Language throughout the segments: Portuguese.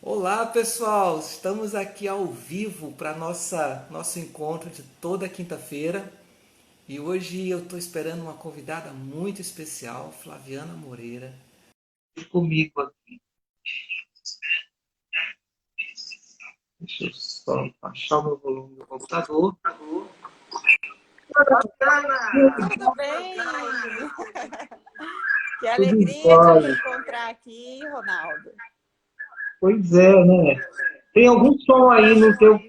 Olá, pessoal! Estamos aqui ao vivo para nosso encontro de toda quinta-feira. E hoje eu estou esperando uma convidada muito especial, Flaviana Moreira, comigo aqui. Deixa eu só baixar o meu volume do computador. Tudo bem? Que Tudo alegria te jóia. reencontrar aqui, Ronaldo. Pois é, né? Tem algum som aí no teu.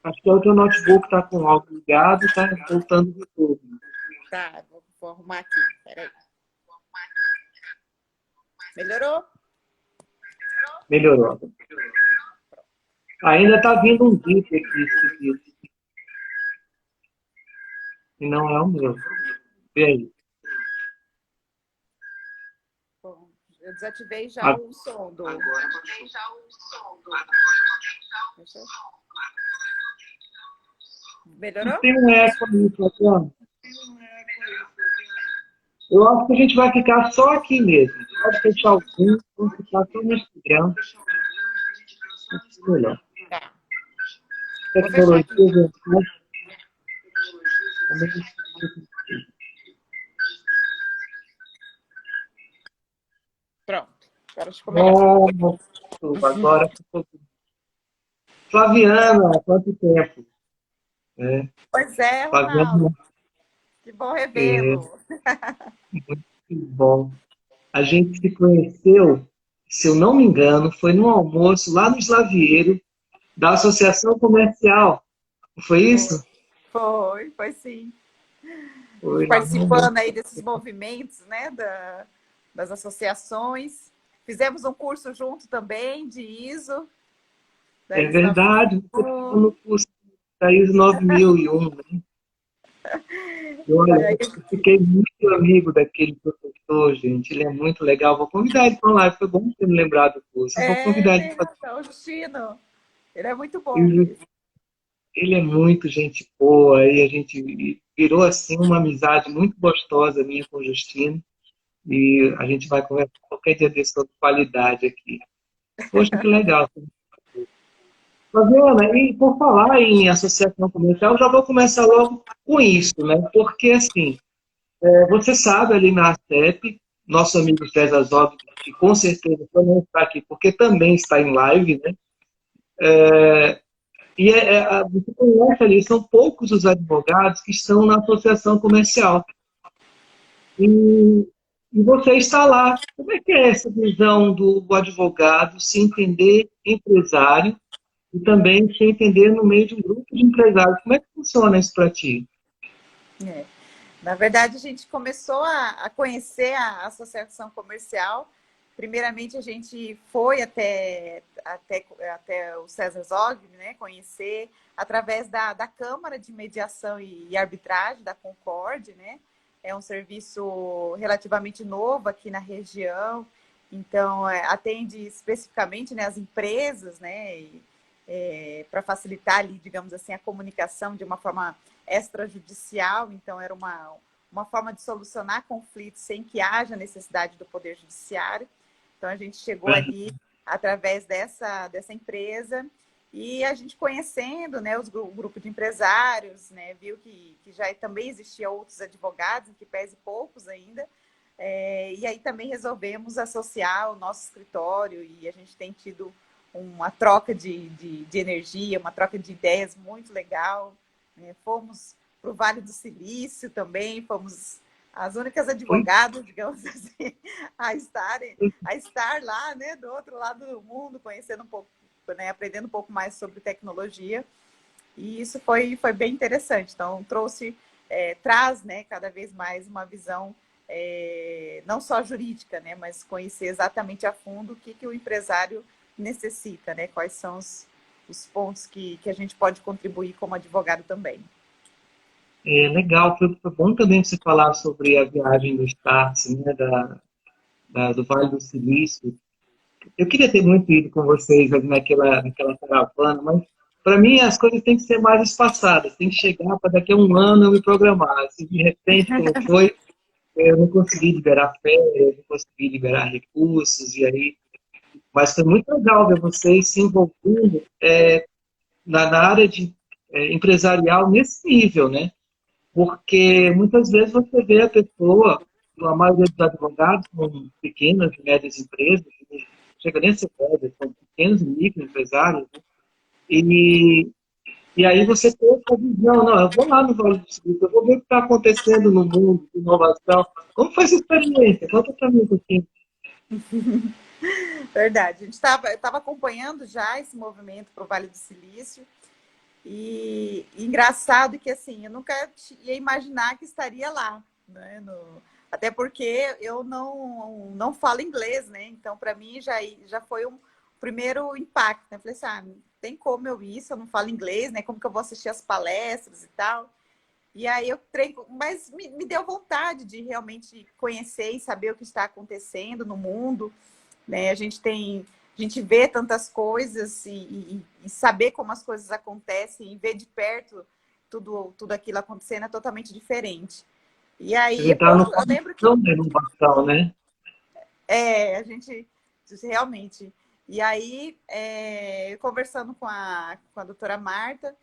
Acho que é o teu notebook está com o áudio ligado, está voltando de tudo. Tá, vou arrumar aqui. Peraí. Melhorou? Melhorou. Ainda está vindo um bip aqui esquisito. E não é o meu. Vê aí. Bom, eu desativei já Ah, o som do. Deixa eu- Melhorou? tem um eco aí, Flaviano. Eu acho que a gente vai ficar só aqui mesmo. Pode fechar o Zoom, vamos ficar só no Instagram. Acho melhor. Tá. Vou fechar Tecnologia, aqui então. gente, também. Pronto. Agora ficou melhor. Nossa, agora ficou. Flaviana, há quanto tempo? É, Pois é, Flaviana, Ronaldo. Que bom é revê-lo. muito bom. A gente se conheceu, se eu não me engano, foi num almoço lá no Slavieiro, da Associação Comercial. Não foi Foi, isso? foi sim. A gente Foi lá no... participando aí desses movimentos, né, das associações. Fizemos um curso junto também de ISO, da É ISO verdade, você estava 9001. no curso da ISO 9001, né? E olha, E aí, eu fiquei muito amigo daquele professor, gente. Ele é muito legal. Vou convidar ele para uma live. Foi bom ter me lembrado do curso. Eu vou convidar ele tem para razão, o Justino. Ele é muito bom fazer. mesmo. Ele é muito gente boa. E a gente virou assim uma amizade muito gostosa minha com o Justino. E a gente vai conversar qualquer dia desse sobre qualidade aqui. Poxa, que legal. Fabiana, e por falar em associação comercial, eu já vou começar logo com isso, né? Porque, assim, você sabe, ali na ACEP, nosso amigo César Zog, que com certeza também está aqui, porque também está em live, né? Você conhece ali, são poucos os advogados que estão na associação comercial. E, e você está lá. Como é que é essa visão do advogado se entender empresário e também se entender no meio de um grupo de empresários? Como é que funciona isso para ti? É. Na verdade, a gente começou a conhecer a associação comercial. Primeiramente, a gente foi até o César Zog, né, conhecer através da Câmara de Mediação e Arbitragem, da Concorde, né? É um serviço relativamente novo aqui na região, então atende especificamente, né, as empresas, né, para facilitar ali, digamos assim, a comunicação de uma forma extrajudicial, então era uma forma de solucionar conflitos sem que haja necessidade do Poder Judiciário. Então a gente chegou ali através dessa empresa e a gente conhecendo, né, o grupo de empresários, né, viu que já também existia outros advogados, em que pese poucos ainda, e aí também resolvemos associar o nosso escritório e a gente tem tido uma troca de energia, uma troca de ideias muito legal. Né? Fomos para o Vale do Silício também, fomos as únicas Oi? advogadas, digamos assim, a estar lá, né, do outro lado do mundo, conhecendo um pouco, né, aprendendo um pouco mais sobre tecnologia. E isso foi bem interessante. Então, traz, né, cada vez mais uma visão não só jurídica, né, mas conhecer exatamente a fundo que o empresário necessita, né, quais são os pontos que a gente pode contribuir como advogado também. É legal, foi bom também você falar sobre a viagem do Start, né, do Vale do Silício. Eu queria ter muito ido com vocês ali naquela caravana, mas para mim as coisas têm que ser mais espaçadas, tem que chegar para daqui a um ano eu me programar. Se de repente, como foi, eu não consegui liberar férias, não consegui liberar recursos, e aí Mas foi muito legal ver vocês se envolvendo na área de empresarial nesse nível, né? Porque muitas vezes você vê a pessoa, a maioria dos advogados são pequenas e médias empresas, não chega nem a ser médias, são pequenos e microempresários, né? E, e aí você tem essa visão, não, eu vou lá no Vale do Silício, eu vou ver o que está acontecendo no mundo de inovação. Como foi essa experiência? Conta para mim um pouquinho. Verdade. Eu estava acompanhando já esse movimento para o Vale do Silício. E engraçado que assim, eu nunca ia imaginar que estaria lá, né? Até porque eu não falo inglês, né? Então, para mim, já foi um primeiro impacto, né? Eu falei assim, não tem como eu ir se eu não falo inglês, né? Como que eu vou assistir as palestras e tal? E aí eu treino, mas me deu vontade de realmente conhecer e saber o que está acontecendo no mundo, né? A gente vê tantas coisas e saber como as coisas acontecem e ver de perto tudo aquilo acontecendo é totalmente diferente. E Vocês aí, entraram no eu lembro que coração da inovação, né? a gente realmente. E aí, conversando com a doutora Marta,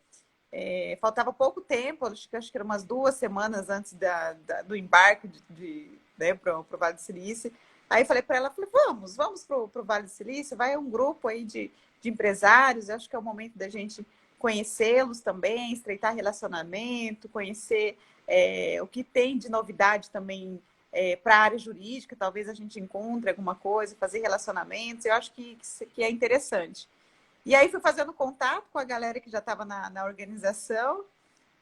faltava pouco tempo, acho que era umas 2 semanas antes do embarque né, para o Vale do Silício. Aí falei para ela, vamos para o Vale do Silício, vai um grupo aí de empresários, acho que é o momento da gente conhecê-los também, estreitar relacionamento, conhecer o que tem de novidade também para a área jurídica, talvez a gente encontre alguma coisa, fazer relacionamentos, eu acho que é interessante. E aí fui fazendo contato com a galera que já estava na organização.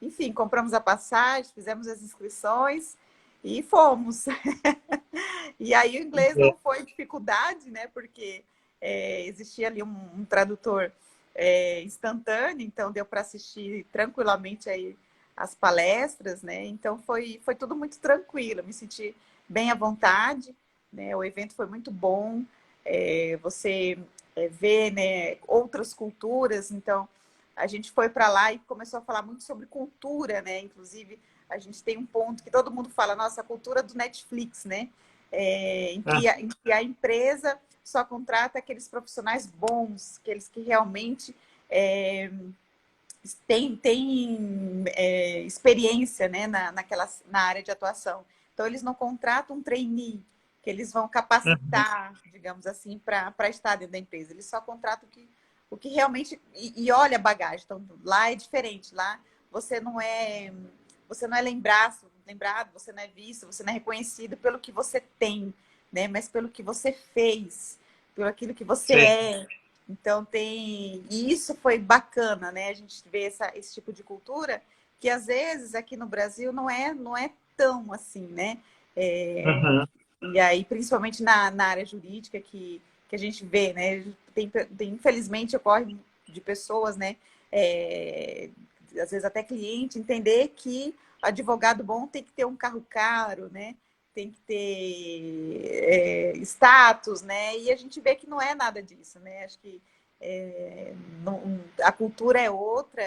Enfim, compramos a passagem, fizemos as inscrições e fomos. E aí o inglês não foi dificuldade, né? Porque existia ali um tradutor instantâneo, então deu para assistir tranquilamente aí as palestras, né? Então foi tudo muito tranquilo, me senti bem à vontade, né? O evento foi muito bom. Você ver, né, outras culturas, então a gente foi para lá e começou a falar muito sobre cultura, né? Inclusive, a gente tem um ponto que todo mundo fala, nossa, a cultura do Netflix, né? Em que a empresa só contrata aqueles profissionais bons, aqueles que realmente têm experiência, né, na área de atuação. Então, eles não contratam um trainee, que eles vão capacitar, digamos assim, para estar dentro da empresa. Eles só contratam o que realmente... E olha a bagagem. Então, lá é diferente. Lá você não é lembrado, você não é visto, você não é reconhecido pelo que você tem, né? Mas pelo que você fez, pelo aquilo que você é. Então, e isso foi bacana, né? A gente vê esse tipo de cultura que, às vezes, aqui no Brasil não é tão assim, né? E aí, principalmente na área jurídica, que a gente vê, né? Infelizmente, ocorre de pessoas, né? Às vezes até cliente, entender que advogado bom tem que ter um carro caro, né? Tem que ter status, né? E a gente vê que não é nada disso, né? Acho que a cultura é outra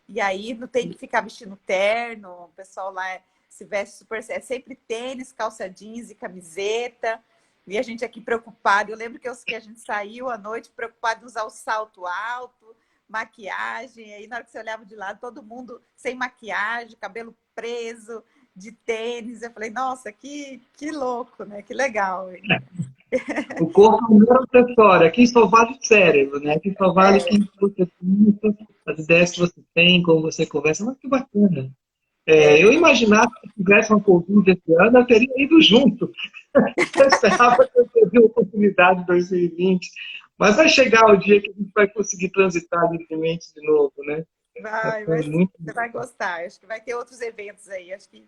e aí não tem que ficar vestindo terno, o pessoal lá se veste super... É sempre tênis, calça jeans e camiseta. E a gente aqui preocupado. Eu lembro que a gente saiu à noite preocupado em usar o salto alto, maquiagem. Aí na hora que você olhava de lado, todo mundo sem maquiagem, cabelo preso, de tênis. Eu falei, nossa, que louco, né? Que legal. O corpo não é um acessório, aqui só vale o cérebro, né? Aqui só vale quem você pensa, as ideias que você tem, como você conversa. Mas que bacana. Eu imaginava que se tivesse uma Covid esse ano, eu teria ido junto. Eu esperava que eu teria oportunidade em 2020. Mas vai chegar o dia que a gente vai conseguir transitar livremente de novo, né? Você vai gostar. Acho que vai ter outros eventos aí. Acho que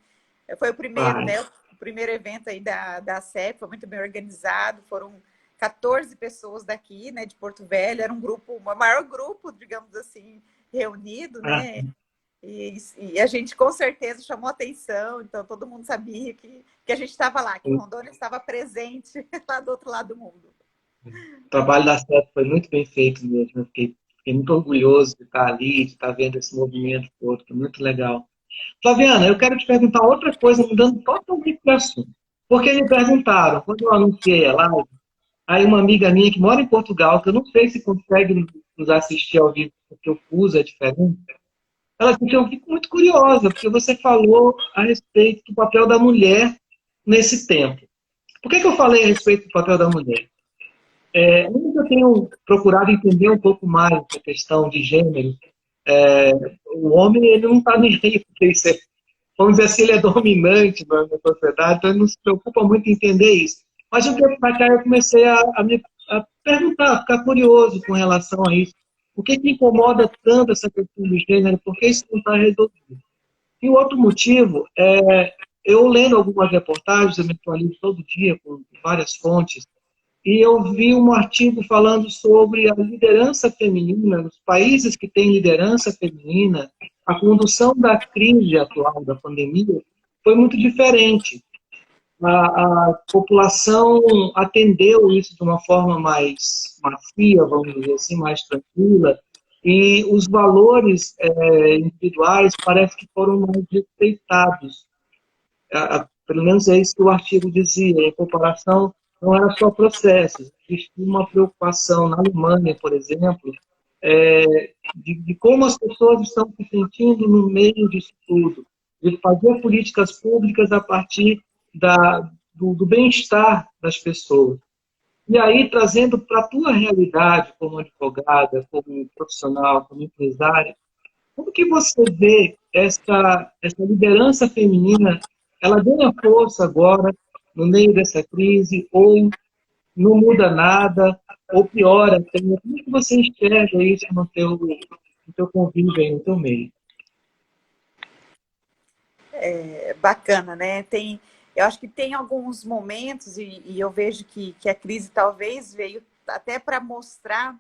foi o primeiro, né? O primeiro evento aí da CEP, foi muito bem organizado. Foram 14 pessoas daqui, né, de Porto Velho. Era o maior grupo, digamos assim, reunido, né? E a gente com certeza chamou atenção, então todo mundo sabia que a gente estava lá, que Rondônia estava presente lá do outro lado do mundo. O trabalho da CEP foi muito bem feito mesmo. Eu fiquei muito orgulhoso de estar ali, de estar vendo esse movimento todo, foi muito legal. Flaviana, eu quero te perguntar outra coisa, mudando totalmente de assunto. Porque me perguntaram, quando eu anunciei a live, Aí uma amiga minha que mora em Portugal, que eu não sei se consegue nos assistir ao vivo, porque o fuso é diferente, ela disse, eu fico muito curiosa, porque você falou a respeito do papel da mulher nesse tempo. Por que eu falei a respeito do papel da mulher? Eu tenho procurado entender um pouco mais a questão de gênero. É, o homem ele não está nem aí, porque isso é, vamos dizer assim, ele é dominante na sociedade, então ele não se preocupa muito em entender isso. Mas um tempo para cá eu comecei a perguntar, a ficar curioso com relação a isso. O que incomoda tanto essa questão de gênero? Por que isso não está resolvido? E o outro motivo é, eu lendo algumas reportagens, eu me atualizo todo dia com várias fontes, e eu vi um artigo falando sobre a liderança feminina, nos países que têm liderança feminina, a condução da crise atual, da pandemia, foi muito diferente. A população atendeu isso de uma forma mais macia, vamos dizer assim, mais tranquila, e os valores individuais parece que foram mais respeitados. Pelo menos é isso que o artigo dizia. Em comparação, não era só processos. Existia uma preocupação na Alemanha, por exemplo, de como as pessoas estão se sentindo no meio disso tudo, de fazer políticas públicas a partir do bem-estar das pessoas. E aí, trazendo para a tua realidade como advogada, como profissional, como empresária, como que você vê essa liderança feminina, ela ganha força agora, no meio dessa crise, ou não muda nada, ou piora até? Como é que você enxerga isso no teu convívio aí, no teu meio? Bacana, né? Eu acho que tem alguns momentos, e eu vejo que a crise talvez veio até para mostrar,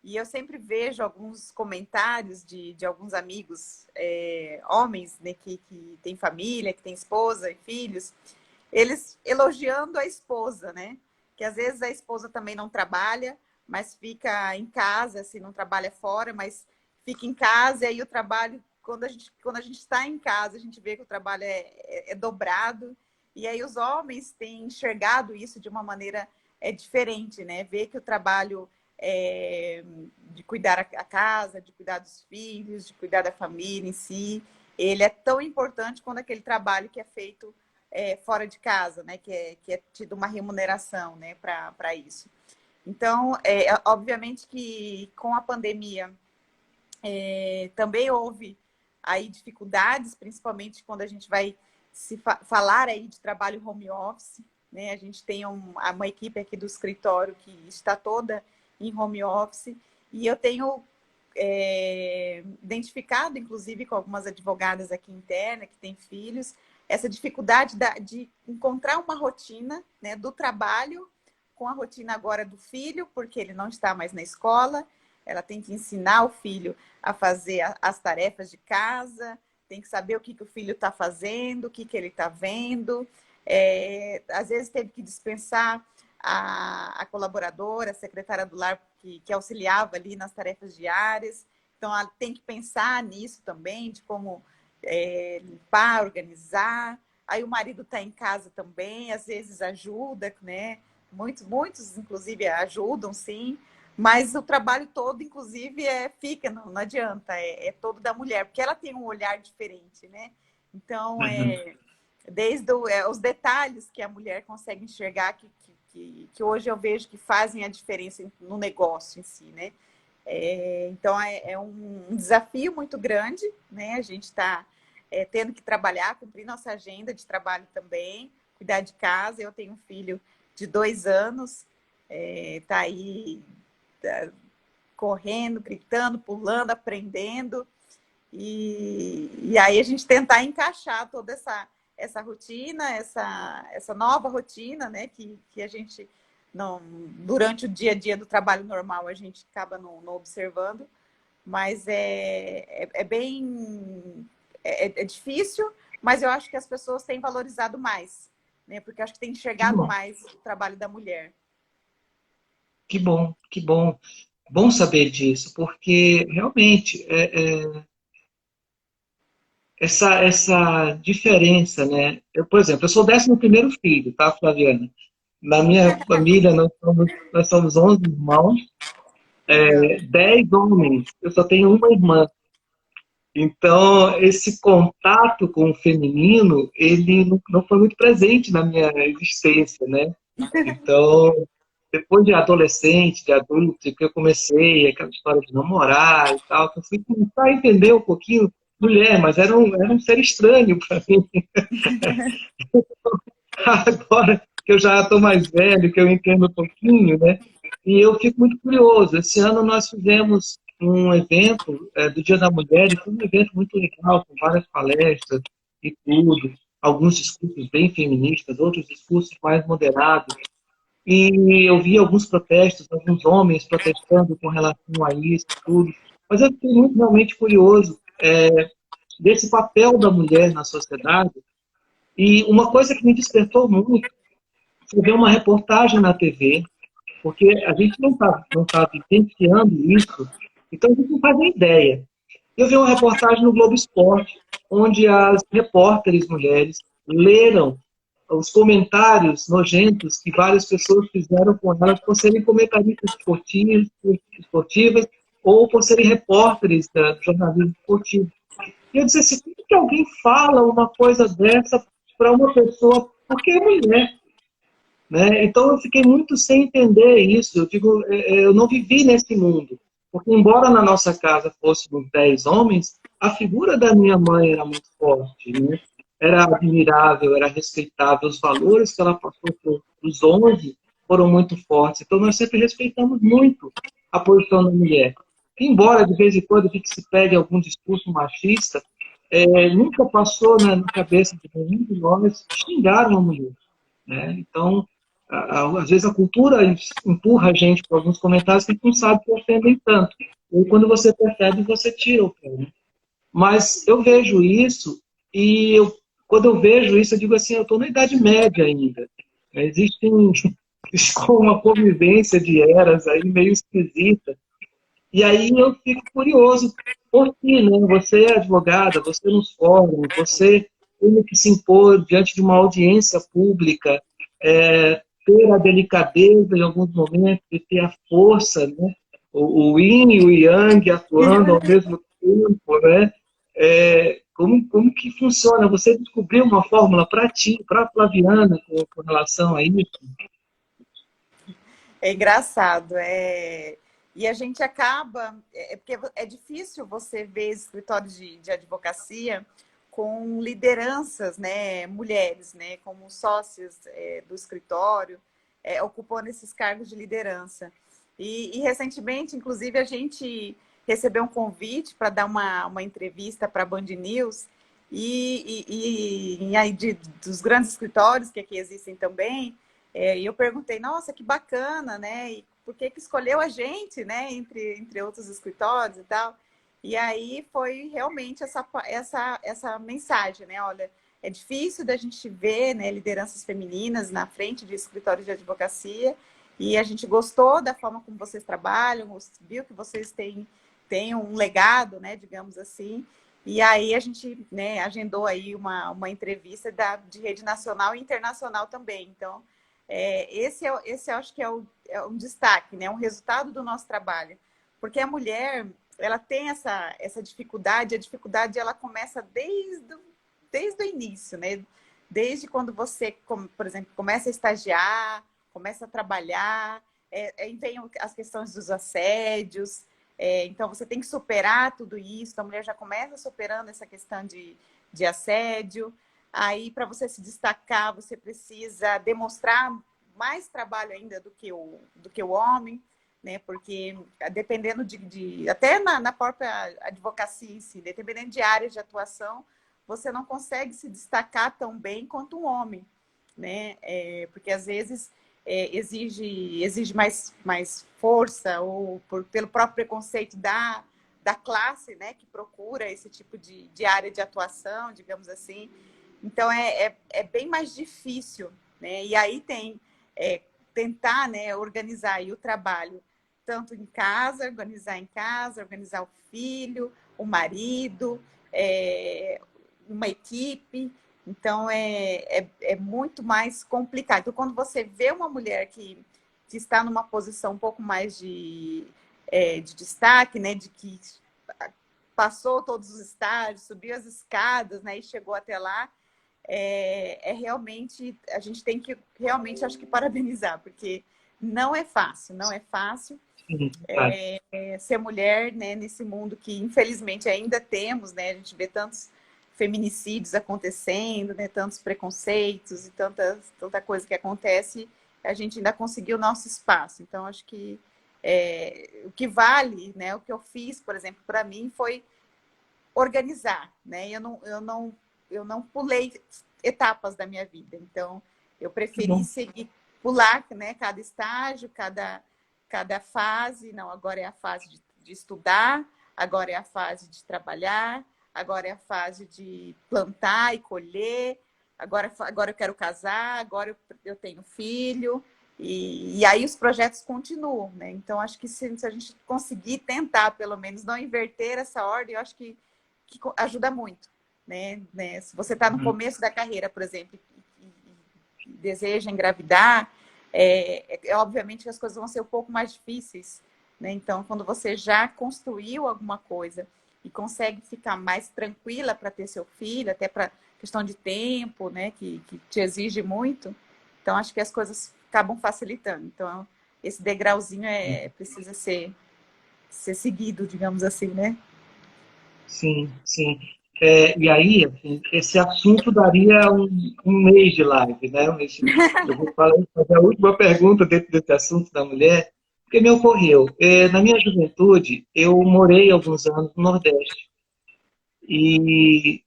e eu sempre vejo alguns comentários de alguns amigos, homens, né, que têm família, que têm esposa e filhos, eles elogiando a esposa, né? Que às vezes a esposa também não trabalha, mas fica em casa, assim, não trabalha fora, mas fica em casa, e aí o trabalho, quando a gente está em casa, a gente vê que o trabalho é dobrado, e aí os homens têm enxergado isso de uma maneira diferente, né? Ver que o trabalho de cuidar a casa, de cuidar dos filhos, de cuidar da família em si, ele é tão importante quanto aquele trabalho que é feito fora de casa, né? Que é tido uma remuneração, né? Para isso. Então, obviamente que com a pandemia também houve aí dificuldades, principalmente quando a gente vai falar aí de trabalho home office, né? A gente tem uma equipe aqui do escritório que está toda em home office, e eu tenho identificado, inclusive, com algumas advogadas aqui interna que têm filhos, essa dificuldade de encontrar uma rotina, né, do trabalho com a rotina agora do filho, porque ele não está mais na escola, ela tem que ensinar o filho a fazer as tarefas de casa, tem que saber o que o filho está fazendo, o que ele está vendo. Às vezes teve que dispensar a colaboradora, a secretária do lar, que auxiliava ali nas tarefas diárias. Então, ela tem que pensar nisso também, de como limpar, organizar. Aí o marido está em casa também, às vezes ajuda, né? Muitos, inclusive, ajudam, sim. Mas o trabalho todo, inclusive, fica, não adianta, é todo da mulher, porque ela tem um olhar diferente, né? Então, Uhum. desde os detalhes que a mulher consegue enxergar, que hoje eu vejo que fazem a diferença no negócio em si, né? Então, é um desafio muito grande, né? A gente está tendo que trabalhar, cumprir nossa agenda de trabalho também, cuidar de casa. Eu tenho um filho de 2 anos, tá aí correndo, gritando, pulando, aprendendo. E aí a gente tentar encaixar toda essa rotina, essa nova rotina, né? Que a gente, não, durante o dia a dia do trabalho normal, a gente acaba não observando. Mas é bem... É difícil, mas eu acho que as pessoas têm valorizado mais, né? Porque eu acho que têm Que enxergado bom, mais o trabalho da mulher. que bom, que bom. Bom saber disso, porque realmente essa diferença, né? Por exemplo, eu sou o 11º filho, tá, Flaviana? Na minha família, nós somos 11 irmãos, Legal. 10 homens. Eu só tenho uma irmã. Então, esse contato com o feminino, ele não foi muito presente na minha existência, né? Então, depois de adolescente, de adulto, que eu comecei aquela história de namorar e tal, que eu fui começar a entender um pouquinho mulher, mas era um ser estranho para mim. Agora que eu já estou mais velho, que eu entendo um pouquinho, né? E eu fico muito curioso. Esse ano nós fizemos um evento do Dia da Mulher, e foi um evento muito legal, com várias palestras e tudo, alguns discursos bem feministas, outros discursos mais moderados. E eu vi alguns protestos, alguns homens protestando com relação a isso, tudo. Mas eu fiquei muito realmente curioso desse papel da mulher na sociedade. E uma coisa que me despertou muito foi ver uma reportagem na TV, porque a gente não tá vivenciando isso, então a gente não faz nem ideia. Eu vi uma reportagem no Globo Esporte, onde as repórteres mulheres leram os comentários nojentos que várias pessoas fizeram com elas por serem comentaristas esportivas ou por serem repórteres do jornalismo esportivo. E eu disse assim, por que alguém fala uma coisa dessa para uma pessoa, porque é mulher? Né? Então eu fiquei muito sem entender isso. Eu digo, eu não vivi nesse mundo. Porque embora na nossa casa fôssemos 10 homens, a figura da minha mãe era muito forte, né? Era admirável, era respeitável. Os valores que ela passou para os 11 foram muito fortes. Então nós sempre respeitamos muito a posição da mulher. Embora de vez em quando a gente se pegue algum discurso machista, nunca passou na cabeça de nenhum de nós xingar uma mulher. Né? Então, às vezes a cultura empurra a gente para alguns comentários que a gente não sabe que ofendem tanto. E quando você percebe, você tira o pé. Né? Mas eu vejo isso e quando eu vejo isso, eu digo assim, eu estou na Idade Média ainda. Existe uma convivência de eras aí meio esquisita. E aí eu fico curioso por ti, né? Você é advogada, você nos fóruns, você tem que se impor diante de uma audiência pública, ter a delicadeza em alguns momentos e ter a força, né? O yin e o yang atuando ao mesmo tempo, né? Como que funciona? Você descobriu uma fórmula para ti, para a Flaviana, com relação a isso? É engraçado, e a gente acaba, porque é difícil você ver escritórios de advocacia com lideranças, né, mulheres, né, como sócias do escritório, ocupando esses cargos de liderança. E recentemente, inclusive, a gente recebeu um convite para dar uma entrevista para a Band News, e aí dos grandes escritórios que aqui existem também, e eu perguntei, nossa, que bacana, né? E por que escolheu a gente, né? Entre outros escritórios e tal. E aí foi realmente essa mensagem, né? Olha, é difícil da gente ver, né, lideranças femininas na frente de escritórios de advocacia, e a gente gostou da forma como vocês trabalham, viu que vocês têm um legado, né, digamos assim. E aí a gente, né, agendou aí uma entrevista de rede nacional e internacional também. Então, esse eu acho que é um destaque, né? Um resultado do nosso trabalho. Porque a mulher, ela tem essa dificuldade, a dificuldade ela começa desde o início, né? Desde quando você, por exemplo, começa a estagiar, começa a trabalhar, aí vem as questões dos assédios, então você tem que superar tudo isso, a mulher já começa superando essa questão de assédio. Aí, para você se destacar, você precisa demonstrar mais trabalho ainda do que o homem, né? Porque dependendo até na própria advocacia em si, dependendo de áreas de atuação, você não consegue se destacar tão bem quanto um homem, né? Porque às vezes exige mais força, ou pelo próprio preconceito da classe, né? Que procura esse tipo de área de atuação, digamos assim. Então, é bem mais difícil, né? E aí tentar, né, organizar aí o trabalho, tanto em casa, organizar o filho, o marido, uma equipe, Então, é muito mais complicado. Então, quando você vê uma mulher que está numa posição um pouco mais de destaque, né, de que passou todos os estágios, subiu as escadas, né, e chegou até lá, realmente, a gente tem que realmente, acho que parabenizar, porque não é fácil, não é fácil Sim, tá. ser mulher, né, nesse mundo que infelizmente ainda temos, né, a gente vê tantos feminicídios acontecendo, né, tantos preconceitos e tanta coisa que acontece, a gente ainda conseguiu o nosso espaço. Então, acho que o que vale, né, o que eu fiz, por exemplo, para mim foi organizar, né? Eu não pulei etapas da minha vida. Então, eu Que preferi bom. seguir, pular, né? Cada estágio, cada fase. Não, agora é a fase de estudar, agora é a fase de trabalhar, agora é a fase de plantar e colher, agora eu quero casar, agora eu tenho filho. E aí os projetos continuam, né? Então, acho que se a gente conseguir tentar, pelo menos, não inverter essa ordem, eu acho que ajuda muito, né? Se você está no Uhum. começo da carreira, por exemplo, e deseja engravidar, obviamente que as coisas vão ser um pouco mais difíceis, né? Então, quando você já construiu alguma coisa e consegue ficar mais tranquila para ter seu filho, até para questão de tempo, né? Que te exige muito, então acho que as coisas acabam facilitando. Então, esse degrauzinho precisa ser seguido, digamos assim, né? Sim, sim. E aí, assim, esse assunto daria um mês de live, né? Eu vou fazer a última pergunta dentro desse assunto da mulher, porque me ocorreu. Na minha juventude, eu morei alguns anos no Nordeste e,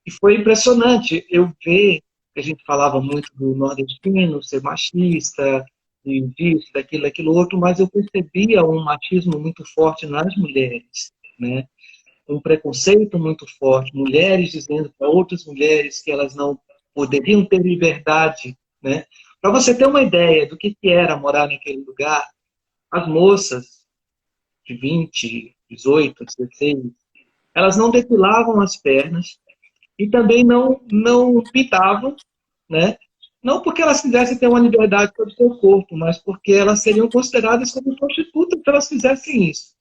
e foi impressionante eu ver que a gente falava muito do nordestino ser machista, e disso, daquilo outro, mas eu percebia um machismo muito forte nas mulheres, né? Um preconceito muito forte, mulheres dizendo para outras mulheres que elas não poderiam ter liberdade, né? Para você ter uma ideia do que era morar naquele lugar, as moças de 20, 18, 16, elas não depilavam as pernas e também não pintavam, né? Não porque elas quisessem ter uma liberdade sobre o seu corpo, mas porque elas seriam consideradas como prostitutas se elas fizessem isso.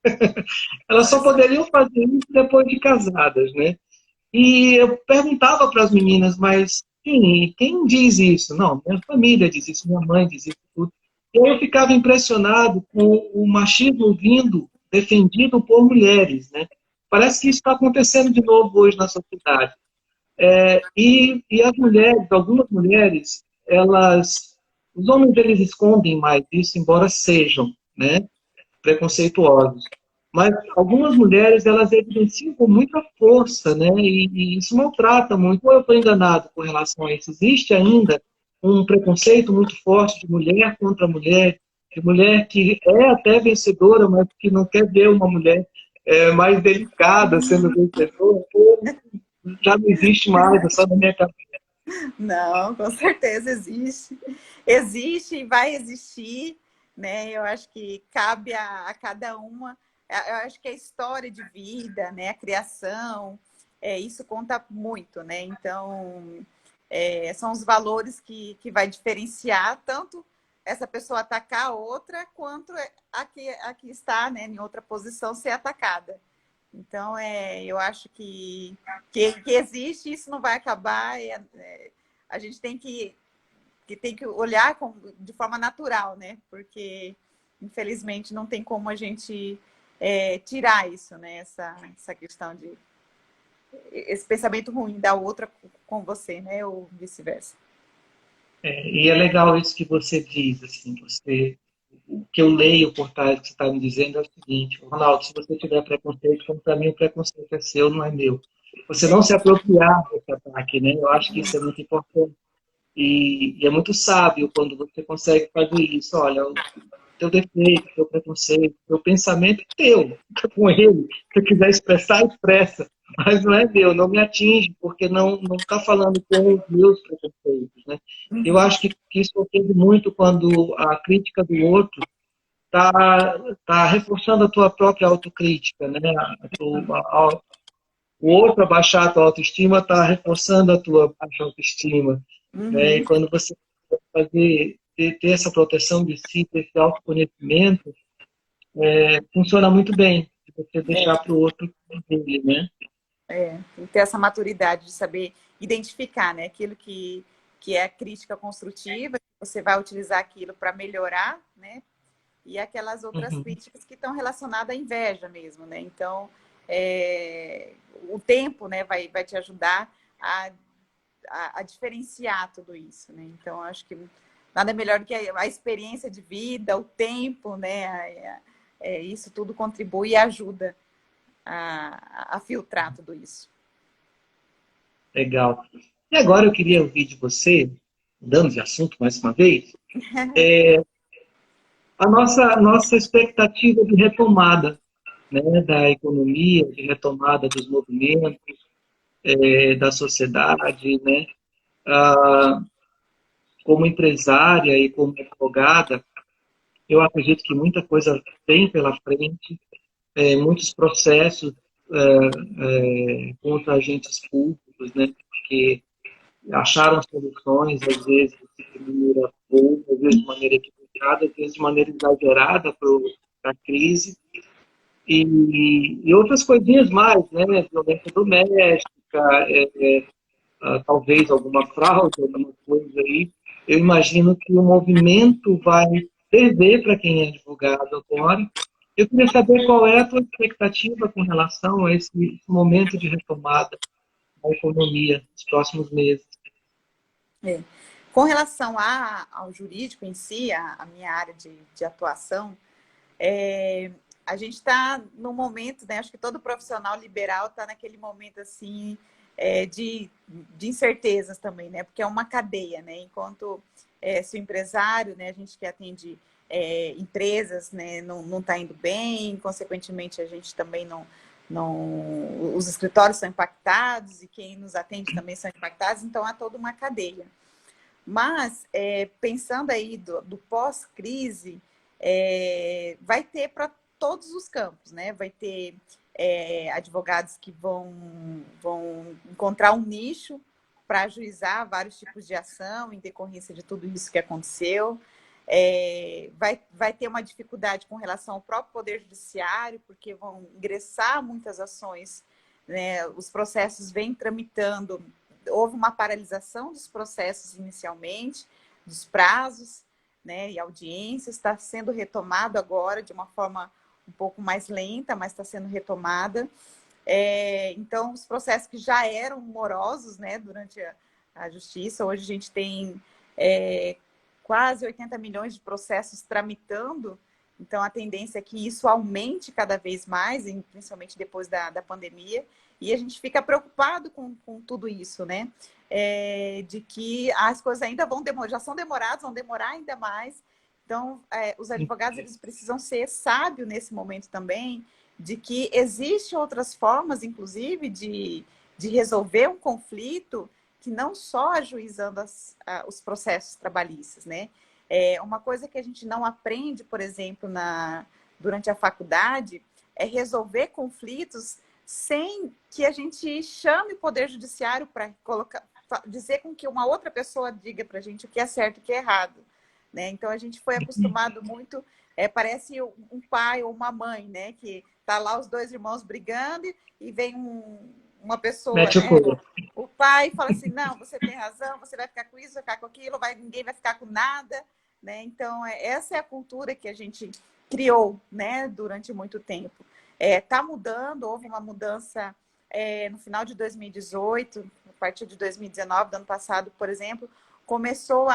Elas Olha só só. poderiam fazer isso depois de casadas, né? E eu perguntava para as meninas, mas quem diz isso? Não, minha família diz isso, minha mãe diz isso tudo. E eu ficava impressionado com o machismo vindo defendido por mulheres, né? Parece que isso está acontecendo de novo hoje na sociedade. E as mulheres, algumas mulheres, os homens eles escondem mais isso, embora sejam, né? Preconceituosos. Mas algumas mulheres, elas evidenciam com muita força, né? E isso maltrata muito. Ou eu estou enganado com relação a isso? Existe ainda um preconceito muito forte de mulher contra mulher, de mulher que é até vencedora, mas que não quer ver uma mulher mais delicada sendo vencedora. Ou já não existe mais, é só na minha cabeça. Não, com certeza existe. Existe e vai existir, né? Eu acho que cabe a cada uma. Eu acho que a história de vida, né? A criação, isso conta muito, né? Então, são os valores que vai diferenciar tanto essa pessoa atacar a outra, quanto a que está, né, em outra posição ser atacada. Então, eu acho que existe, isso não vai acabar. A gente tem que olhar de forma natural, né? Porque, infelizmente, não tem como a gente tirar isso, né? Essa questão de esse pensamento ruim da outra com você, né? Ou vice-versa. E é legal isso que você diz, assim, o que eu leio por trás do que você está me dizendo é o seguinte: Ronaldo, se você tiver preconceito, como para mim o preconceito é seu, não é meu. Você não se apropriar desse ataque, né? Eu acho que isso é muito importante. E é muito sábio quando você consegue fazer isso. Olha, o teu defeito, o teu preconceito, o teu pensamento é teu, fica com ele. Se você quiser expressar, expressa. Mas não é meu, não me atinge, porque não está falando com os meus preconceitos, né? Eu acho que isso ocorre muito quando a crítica do outro está reforçando a tua própria autocrítica, né? o outro abaixar a tua autoestima está reforçando a tua baixa autoestima. Né? Uhum. E quando você ter essa proteção de si, ter esse autoconhecimento, funciona muito bem. Se você deixar para o outro dele, né? Tem que ter essa maturidade de saber identificar, né? Aquilo que é a crítica construtiva, você vai utilizar aquilo para melhorar, né? E aquelas outras Uhum. críticas que estão relacionadas à inveja mesmo, né? Então, o tempo, né, vai te ajudar a diferenciar tudo isso, né? Então, acho que nada melhor do que a experiência de vida, o tempo, né? Isso tudo contribui e ajuda a filtrar tudo isso. Legal. E agora eu queria ouvir de você, mudando de assunto mais uma vez, a nossa expectativa de retomada, né, da economia, de retomada dos movimentos, da sociedade, né? Ah, como empresária e como advogada, eu acredito que muita coisa tem pela frente, muitos processos contra agentes públicos, né? Que acharam soluções, às vezes de maneira boa, às vezes de maneira equivocada, às vezes de maneira exagerada para a crise. E outras coisinhas mais, né? Violência doméstica, talvez alguma fraude, alguma coisa aí. Eu imagino que o movimento vai perder para quem é advogado agora. Eu queria saber qual é a tua expectativa com relação a esse momento de retomada da economia nos próximos meses. É. Com relação ao jurídico em si, a minha área de atuação, a gente está no momento, né? Acho que todo profissional liberal está naquele momento assim de incertezas também, né? Porque é uma cadeia, né? Enquanto se o empresário, né? A gente que atende empresas, né? Não está indo bem, consequentemente a gente também os escritórios são impactados e quem nos atende também são impactados, então há toda uma cadeia. Mas, pensando aí do pós-crise, vai ter para todos os campos, né? Vai ter advogados que vão encontrar um nicho para ajuizar vários tipos de ação em decorrência de tudo isso que aconteceu. Vai ter uma dificuldade com relação ao próprio Poder Judiciário, porque vão ingressar muitas ações, né? Os processos vêm tramitando. Houve uma paralisação dos processos inicialmente, dos prazos, né, e audiências, está sendo retomado agora de uma forma um pouco mais lenta, mas está sendo retomada. Então, os processos que já eram morosos, né, durante a justiça, hoje a gente tem quase 80 milhões de processos tramitando, então a tendência é que isso aumente cada vez mais, principalmente depois da pandemia, e a gente fica preocupado com tudo isso, né? De que as coisas ainda vão demorar, já são demoradas, vão demorar ainda mais. Então, os advogados eles precisam ser sábios nesse momento também, de que existem outras formas, inclusive, de resolver um conflito que não só ajuizando os processos trabalhistas, né? Uma coisa que a gente não aprende, por exemplo, durante a faculdade, é resolver conflitos sem que a gente chame o Poder Judiciário para dizer com que uma outra pessoa diga para a gente o que é certo e o que é errado. Né? Então, a gente foi acostumado muito, parece um pai ou uma mãe, né? Que tá lá os dois irmãos brigando e vem uma pessoa, Mete o né? couro. O pai fala assim, não, você tem razão, você vai ficar com isso, vai ficar com aquilo, ninguém vai ficar com nada. Né? Então, essa é a cultura que a gente criou, né, durante muito tempo. Está mudando, houve uma mudança no final de 2018, a partir de 2019, do ano passado, por exemplo, começou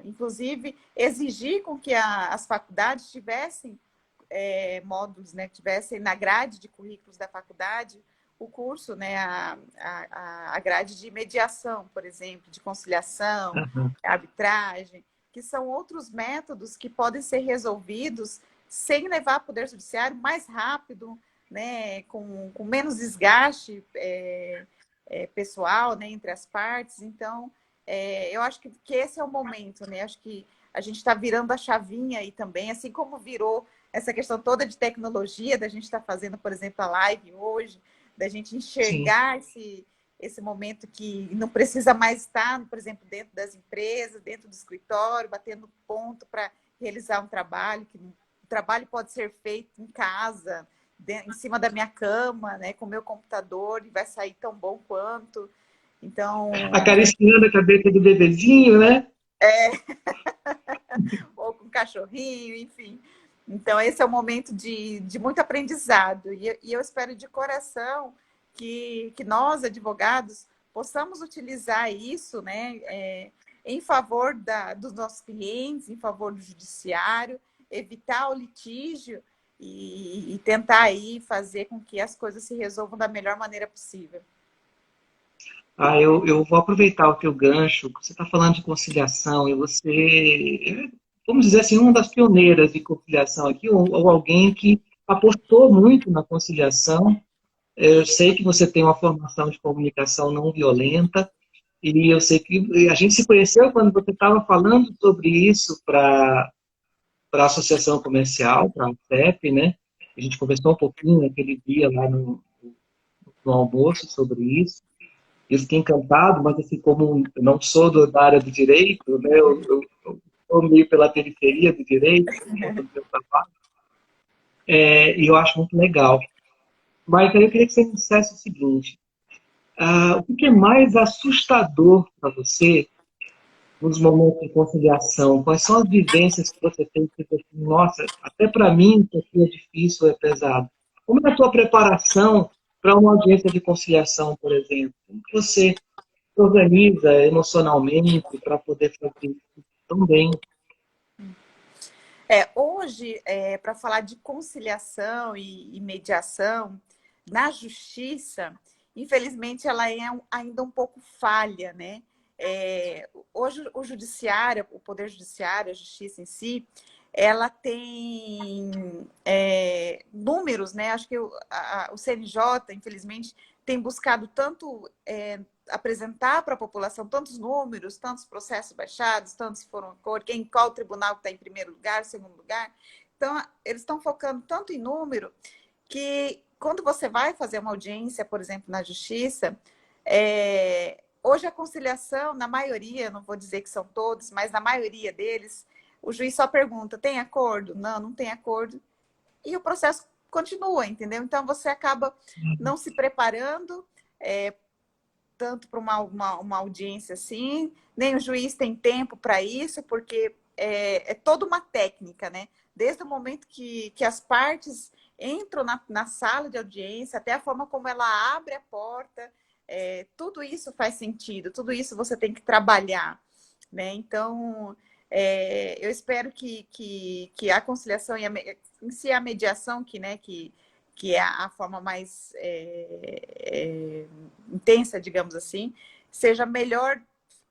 inclusive, exigir com que as faculdades tivessem módulos, né, que tivessem na grade de currículos da faculdade o curso, né, a grade de mediação, por exemplo, de conciliação, arbitragem, que são outros métodos que podem ser resolvidos sem levar o Poder Judiciário mais rápido, né, com menos desgaste pessoal, né, entre as partes. Então, eu acho que esse é o momento, né? Acho que a gente está virando a chavinha aí também, assim como virou essa questão toda de tecnologia, da gente estar fazendo, por exemplo, a live hoje, Da gente sim. enxergar esse momento que não precisa mais estar, por exemplo, dentro das empresas, dentro do escritório, batendo ponto para realizar um trabalho, que o trabalho pode ser feito em casa, em cima da minha cama, né, com o meu computador, e vai sair tão bom quanto. Então, Acariciando a cabeça do bebezinho, né? ou com cachorrinho, enfim. Então, esse é um momento de muito aprendizado. E eu espero de coração que nós, advogados, possamos utilizar isso, né, em favor dos nossos clientes, em favor do judiciário, evitar o litígio e tentar aí fazer com que as coisas se resolvam da melhor maneira possível. Eu vou aproveitar o teu gancho. Você está falando de conciliação e você, vamos dizer assim, uma das pioneiras de conciliação aqui, ou alguém que apostou muito na conciliação. Eu sei que você tem uma formação de comunicação não violenta e eu sei que a gente se conheceu quando você estava falando sobre isso para a Associação Comercial, para a CEP, né? A gente conversou um pouquinho naquele dia lá no almoço sobre isso. Eu fiquei encantado, mas assim, como eu não sou da área do direito, né, eu estou meio pela periferia do direito, por conta do meu trabalho, e eu acho muito legal. Mas aí eu queria que você me dissesse o seguinte, o que é mais assustador para você nos momentos de conciliação? Quais são as vivências que você tem que você, nossa, até para mim isso aqui é difícil, é pesado. Como é a tua preparação para uma audiência de conciliação, por exemplo? Como que você se organiza emocionalmente para poder fazer isso tão bem? Hoje, para falar de conciliação e mediação na justiça, infelizmente ela é ainda um pouco falha, né? Hoje o judiciário, o poder judiciário, a justiça em si, ela tem números, né? Acho que o CNJ, infelizmente, tem buscado tanto apresentar para a população tantos números, tantos processos baixados, tantos foram qual tribunal está em primeiro lugar, segundo lugar. Então, eles estão focando tanto em número que quando você vai fazer uma audiência, por exemplo, na justiça, hoje a conciliação, na maioria, não vou dizer que são todos, mas na maioria deles, o juiz só pergunta, tem acordo? Não, não tem acordo. E o processo continua, entendeu? Então, você acaba não se preparando tanto para uma audiência assim, nem o juiz tem tempo para isso, porque é toda uma técnica, né? Desde o momento que as partes entram na sala de audiência, até a forma como ela abre a porta, tudo isso faz sentido, tudo isso você tem que trabalhar, né? Então, eu espero que a conciliação e em si a mediação, que é a forma mais intensa, digamos assim, seja melhor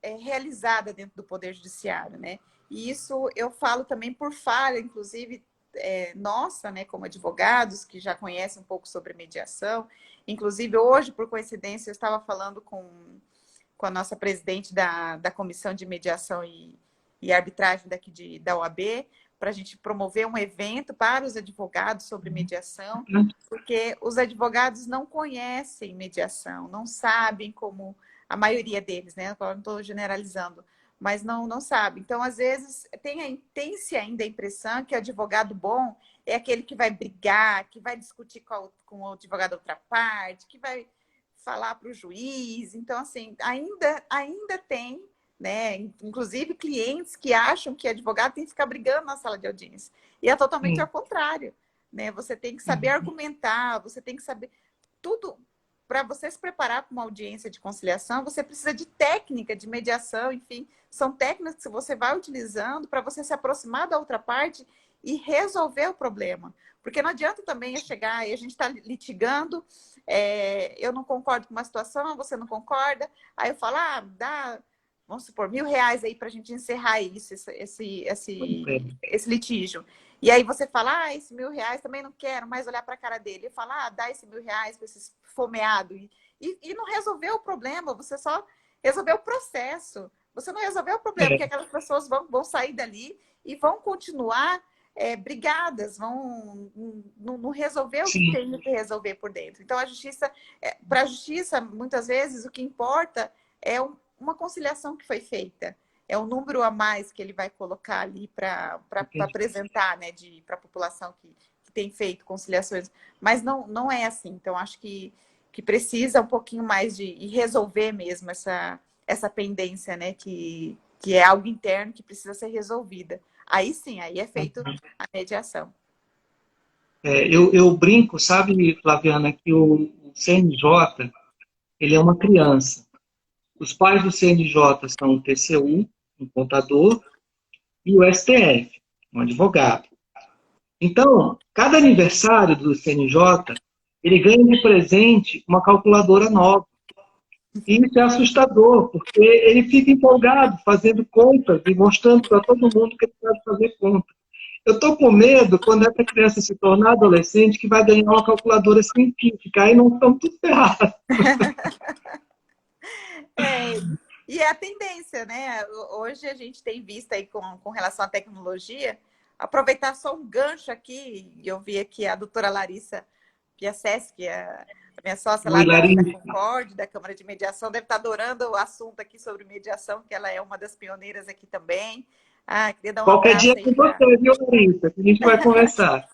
realizada dentro do Poder Judiciário, né? E isso eu falo também por falha, inclusive, nossa, né, como advogados, que já conhecem um pouco sobre mediação. Inclusive, hoje, por coincidência, eu estava falando com a nossa presidente da Comissão de Mediação e Arbitragem daqui da OAB, para a gente promover um evento para os advogados sobre mediação, porque os advogados não conhecem mediação, não sabem como, a maioria deles, né? Agora não estou generalizando, mas não sabe. Então, às vezes, tem-se ainda a impressão que o advogado bom é aquele que vai brigar, que vai discutir com o advogado da outra parte, que vai falar para o juiz. Então, assim, ainda tem, né, inclusive clientes que acham que advogado tem que ficar brigando na sala de audiência. E é totalmente ao contrário, né? Você tem que saber argumentar, você tem que saber tudo. Para você se preparar para uma audiência de conciliação, você precisa de técnica, de mediação, enfim, são técnicas que você vai utilizando para você se aproximar da outra parte e resolver o problema. Porque não adianta também eu chegar e a gente está litigando, eu não concordo com uma situação, você não concorda, aí eu falo, dá, vamos supor, R$ 1.000 aí para a gente encerrar isso, esse litígio. E aí você fala, esse R$ 1.000 também não quero mais olhar para a cara dele. Eu falo, dá esse R$ 1.000 para esse fomeado. E não resolveu o problema, você só resolveu o processo. Você não resolveu o problema, porque aquelas pessoas vão sair dali e vão continuar brigadas, vão não resolver o que sim. tem que resolver por dentro. Então, para a justiça, muitas vezes, o que importa é uma conciliação que foi feita. É um número a mais que ele vai colocar ali para apresentar, né, para a população que tem feito conciliações. Mas não é assim. Então, acho que precisa um pouquinho mais de resolver mesmo essa pendência, né, que é algo interno que precisa ser resolvida. Aí sim, aí é feito a mediação. Eu brinco, sabe, Flaviana, que o CNJ, ele é uma criança. Os pais do CNJ são o TCU, um contador, e o STF, um advogado. Então, cada aniversário do CNJ, ele ganha de presente uma calculadora nova. E isso é assustador, porque ele fica empolgado fazendo contas e mostrando para todo mundo que ele sabe fazer conta. Eu estou com medo, quando essa criança se tornar adolescente, que vai ganhar uma calculadora científica, aí não estamos tudo ferrados. E é a tendência, né? Hoje a gente tem visto aí com relação à tecnologia, aproveitar só um gancho aqui, eu vi aqui a doutora Larissa Piaseschi, que é a minha sócia lá da Concorde, da Câmara de Mediação, deve estar adorando o assunto aqui sobre mediação, que ela é uma das pioneiras aqui também. Queria dar um Qualquer abraço dia aí com para você, viu, Larissa? Que a gente vai conversar.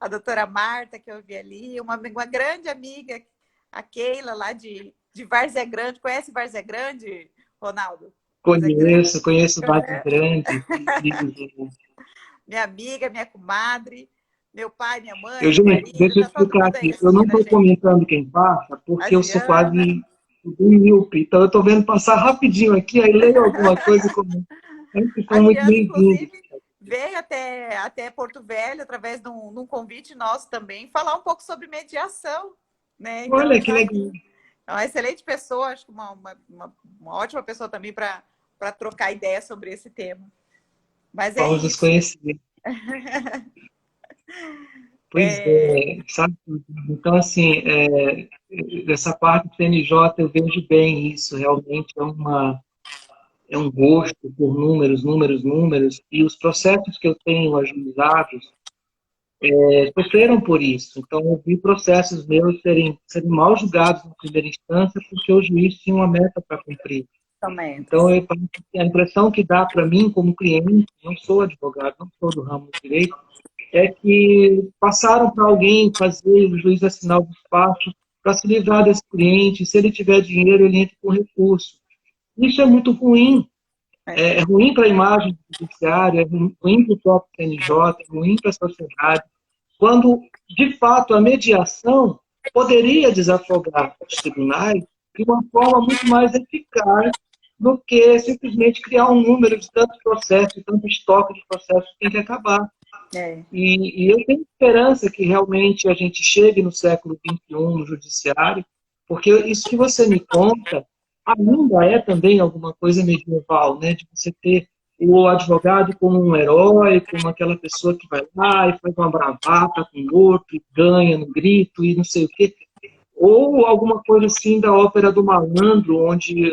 a doutora Marta, que eu vi ali, uma grande amiga, a Keila, lá de Várzea Grande. Conhece Várzea Grande, Ronaldo? Conheço o Bate Grande. Minha amiga, minha comadre, meu pai, minha mãe, meu Gente, marido, deixa eu tá todo explicar mundo aí aqui. Eu não assistindo a estou gente. comentando quem passa, A porque eu sou Giana, quase míope. Então, eu estou vendo passar rapidinho aqui, aí leio alguma coisa e comento. Sempre a são muito Giana, bem-vindos. inclusive, veio até Porto Velho, através de um convite nosso também, falar um pouco sobre mediação, né? Então, Olha que está legal. aqui. É uma excelente pessoa, acho que uma ótima pessoa também para trocar ideia sobre esse tema. Mas é Vamos nos isso. conhecer. Pois é, sabe? Então, assim, dessa parte do CNJ eu vejo bem isso. Realmente é um gosto por números, números, números. E os processos que eu tenho ajuizados sofreram por isso. Então, eu vi processos meus serem mal julgados na primeira instância porque o juiz tinha uma meta para cumprir. Então, a impressão que dá para mim, como cliente, não sou advogado, não sou do ramo do direito, é que passaram para alguém fazer o juiz assinar o despacho para se livrar desse cliente. Se ele tiver dinheiro, ele entra com recurso. Isso é muito ruim. É ruim para a imagem do judiciário, é ruim para o próprio CNJ, é ruim para a sociedade. Quando, de fato, a mediação poderia desafogar os tribunais de uma forma muito mais eficaz do que simplesmente criar um número de tantos processos, de tanto estoque de processos que tem que acabar. E eu tenho esperança que realmente a gente chegue no século XXI no judiciário, porque isso que você me conta ainda é também alguma coisa medieval, né? De você ter o advogado como um herói, como aquela pessoa que vai lá e faz uma bravata com o outro, e ganha no grito e não sei o quê. Ou alguma coisa assim da ópera do malandro, onde,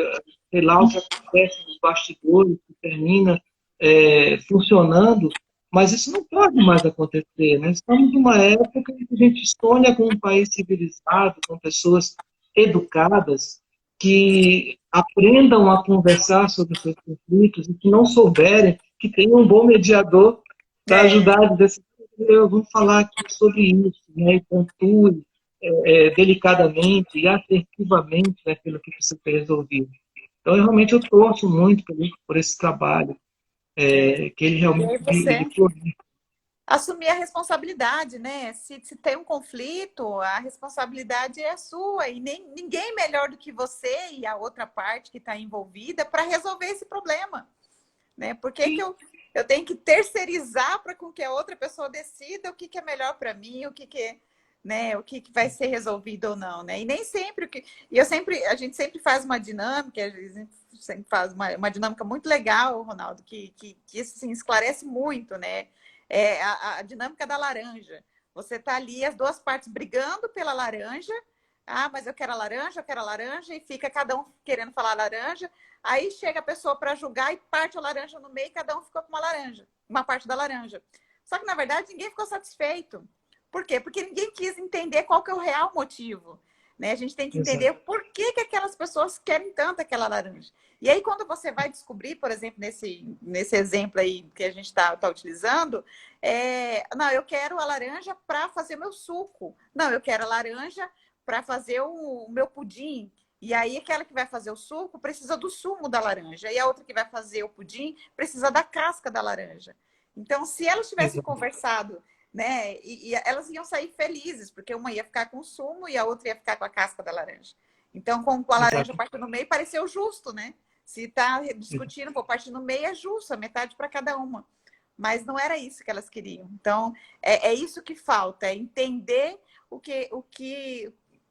sei lá, o que acontece nos bastidores, que termina funcionando, mas isso não pode mais acontecer, né? Estamos numa época em que a gente sonha com um país civilizado, com pessoas educadas, que aprendam a conversar sobre seus conflitos e que não souberem, que tenham um bom mediador para ajudar a dizer vamos falar aqui sobre isso, né? E pontue delicadamente e assertivamente aquilo que precisa ser resolvido. Então, realmente, eu torço muito por esse trabalho, que ele E realmente aí você floriu. assumir a responsabilidade, né? Se tem um conflito, a responsabilidade é sua e ninguém melhor do que você e a outra parte que está envolvida para resolver esse problema, né? Por que eu tenho que terceirizar para com que a outra pessoa decida o que é melhor para mim, né, o que vai ser resolvido ou não, né? E nem sempre a gente sempre faz uma dinâmica, a gente sempre faz uma dinâmica muito legal, Ronaldo, que isso assim, esclarece muito, né? A dinâmica da laranja. Você está ali, as duas partes brigando pela laranja, Ah, mas eu quero a laranja, e fica cada um querendo falar laranja. Aí chega a pessoa para julgar e parte a laranja no meio e cada um ficou com uma laranja, uma parte da laranja. Só que, na verdade, ninguém ficou satisfeito. Por quê? Porque ninguém quis entender qual que é o real motivo. Né? A gente tem que Exato. entender por que, que aquelas pessoas querem tanto aquela laranja. E aí, quando você vai descobrir, por exemplo, nesse exemplo aí que a gente está utilizando, não, eu quero a laranja para fazer meu suco. Não, eu quero a laranja para fazer o meu pudim. E aí, aquela que vai fazer o suco precisa do sumo da laranja. E a outra que vai fazer o pudim precisa da casca da laranja. Então, se elas tivessem Exato. conversado, né, e elas iam sair felizes, porque uma ia ficar com o sumo e a outra ia ficar com a casca da laranja. Então, com a laranja Exato. partindo no meio, pareceu justo, né? Se está discutindo por partir no meio, é justo, a metade para cada uma. Mas não era isso que elas queriam. Então, é isso que falta, é entender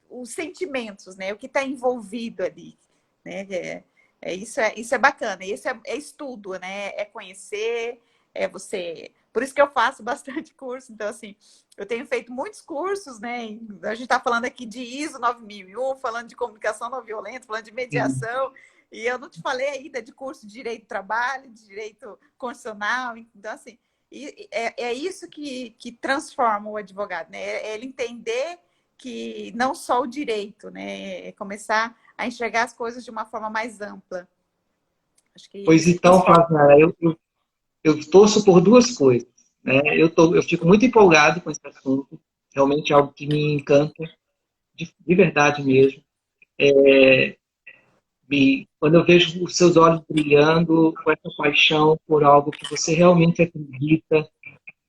os sentimentos, né? O que está envolvido ali, né? Isso é bacana, isso é estudo, né? É conhecer, é você. Por isso que eu faço bastante curso. Então, assim, eu tenho feito muitos cursos, né? A gente está falando aqui de ISO 9001, falando de comunicação não violenta, falando de Sim. mediação. E eu não te falei ainda de curso de direito do trabalho, de direito constitucional. Então, assim, é isso que transforma o advogado, né? É ele entender que não só o direito, né? É começar a enxergar as coisas de uma forma mais ampla. Acho que Pois isso então, transforma. Flaviana, eu torço por duas coisas, né? Eu fico muito empolgado com esse assunto, realmente é algo que me encanta, de verdade mesmo. E quando eu vejo os seus olhos brilhando com essa paixão por algo que você realmente acredita,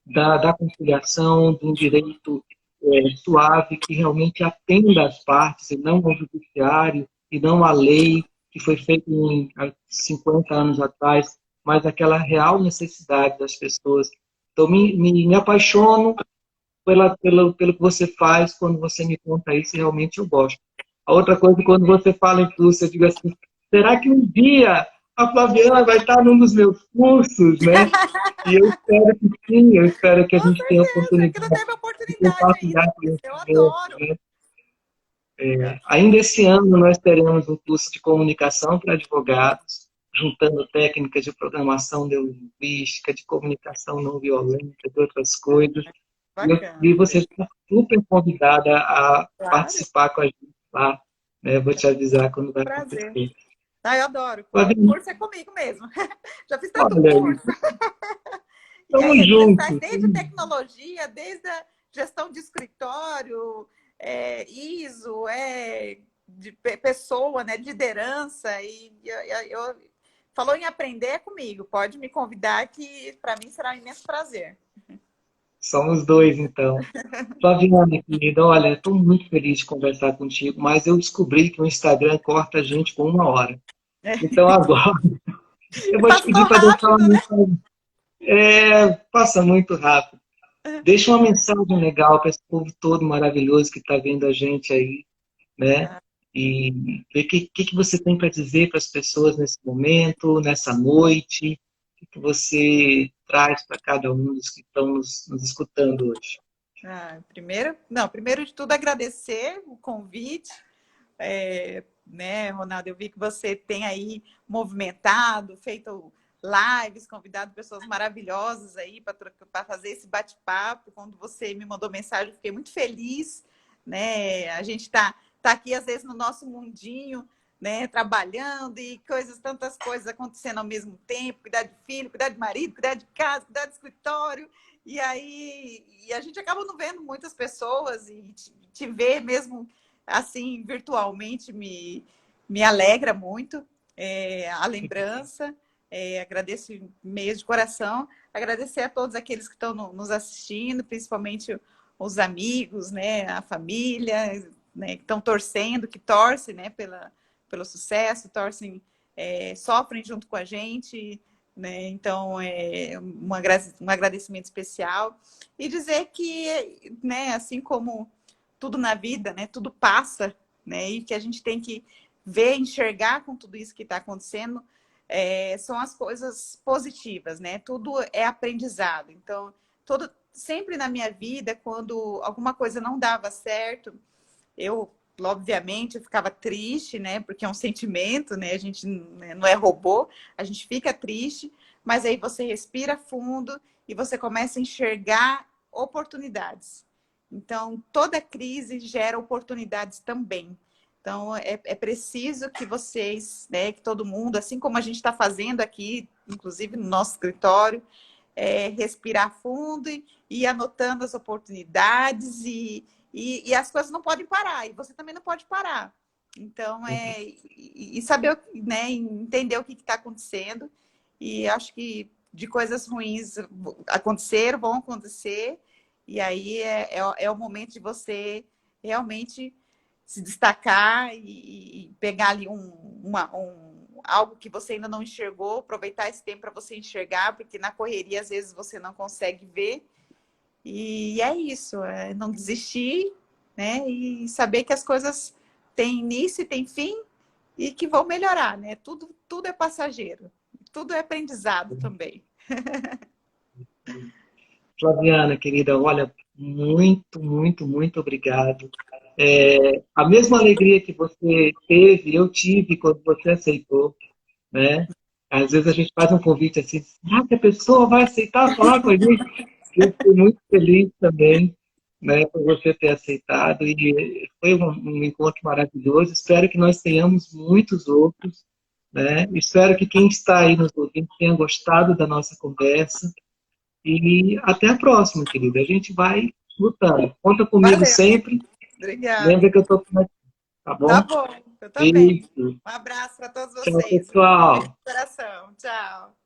da conciliação, de um direito suave, que realmente atenda às partes, e não ao judiciário, e não à lei, que foi feita há 50 anos atrás, mas aquela real necessidade das pessoas. Então, me apaixono pelo que você faz quando você me conta isso, e realmente eu gosto. A outra coisa, quando você fala em curso, eu digo assim, será que um dia a Flaviana vai estar num dos meus cursos, né? E eu espero que sim, eu espero que a Com gente tenha a certeza, oportunidade que não teve de oportunidade ainda, compartilhar Cris. Eu conhecimentos, adoro. né? Ainda esse ano nós teremos um curso de comunicação para advogados, juntando técnicas de programação neurolinguística, de comunicação não violenta, de outras coisas. E Bacana. você está super convidada a Claro, participar com a gente lá. Né? Vou te avisar quando vai prazer. acontecer. Ah, eu adoro. O Flavinha, curso é comigo mesmo. Já fiz tanto olha aí, curso. E tamo aí a gente faz juntos. desde tecnologia, desde a gestão de escritório, ISO, de pessoa, né, liderança. E falou em aprender é comigo. Pode me convidar que para mim será um imenso prazer. Somos dois, então. Flaviana, querida, olha, estou muito feliz de conversar contigo, mas eu descobri que o Instagram corta a gente com 1 hora. Então, agora, eu vou te pedir Passou para deixar uma rápido, né? mensagem. Passa muito rápido. Deixa uma mensagem legal para esse povo todo maravilhoso que está vendo a gente aí, né? E ver o que você tem para dizer para as pessoas nesse momento, nessa noite, que você traz para cada um dos que estão nos escutando hoje. Primeiro de tudo, agradecer o convite. Né, Ronaldo, eu vi que você tem aí movimentado, feito lives, convidado pessoas maravilhosas aí para fazer esse bate-papo. Quando você me mandou mensagem, eu fiquei muito feliz, né? A gente tá aqui às vezes no nosso mundinho, né, trabalhando e tantas coisas acontecendo ao mesmo tempo, cuidar de filho, cuidar de marido, cuidar de casa, cuidar de escritório. E aí a gente acaba não vendo muitas pessoas e te ver mesmo assim, virtualmente, me alegra muito a lembrança. Agradeço mesmo de coração. Agradecer a todos aqueles que estão nos assistindo, principalmente os amigos, né, a família, né, que estão torcendo, que torcem, né, pelo sucesso, torcem, sofrem junto com a gente. Né? Então, um agradecimento especial. E dizer que, né, assim como tudo na vida, né? Tudo passa, né? E que a gente tem que ver, enxergar com tudo isso que está acontecendo, são as coisas positivas, né? Tudo é aprendizado. Então, sempre na minha vida, quando alguma coisa não dava certo, eu obviamente, eu ficava triste, né? Porque é um sentimento, né? A gente não é robô, a gente fica triste, mas aí você respira fundo e você começa a enxergar oportunidades. Então, toda crise gera oportunidades também. Então, é preciso que vocês, né, que todo mundo, assim como a gente está fazendo aqui, inclusive no nosso escritório, respirar fundo e ir anotando as oportunidades e as coisas não podem parar, e você também não pode parar. Então, e saber, né, entender o que está acontecendo, e acho que de coisas ruins aconteceram, vão acontecer, e aí é o momento de você realmente se destacar e pegar ali algo que você ainda não enxergou, aproveitar esse tempo para você enxergar, porque na correria às vezes você não consegue ver. E é isso, não desistir, né? E saber que as coisas têm início e têm fim e que vão melhorar, né? Tudo é passageiro, tudo é aprendizado também. Flaviana, querida, olha, muito, muito, muito obrigado. A mesma alegria que você teve, eu tive quando você aceitou, né? Às vezes a gente faz um convite assim, será que a pessoa vai aceitar falar com a gente? Eu fiquei muito feliz também, né, por você ter aceitado, e foi um encontro maravilhoso. Espero que nós tenhamos muitos outros, né? Espero que quem está aí nos ouvindo tenha gostado da nossa conversa. E até a próxima, querida. A gente vai lutando. Conta comigo Valeu, sempre. obrigada. Lembra que eu estou por aqui, tá Tá bom? bom, eu também. Beijo. Um abraço para todos Tchau, vocês. Um beijo pessoal. no coração. Tchau.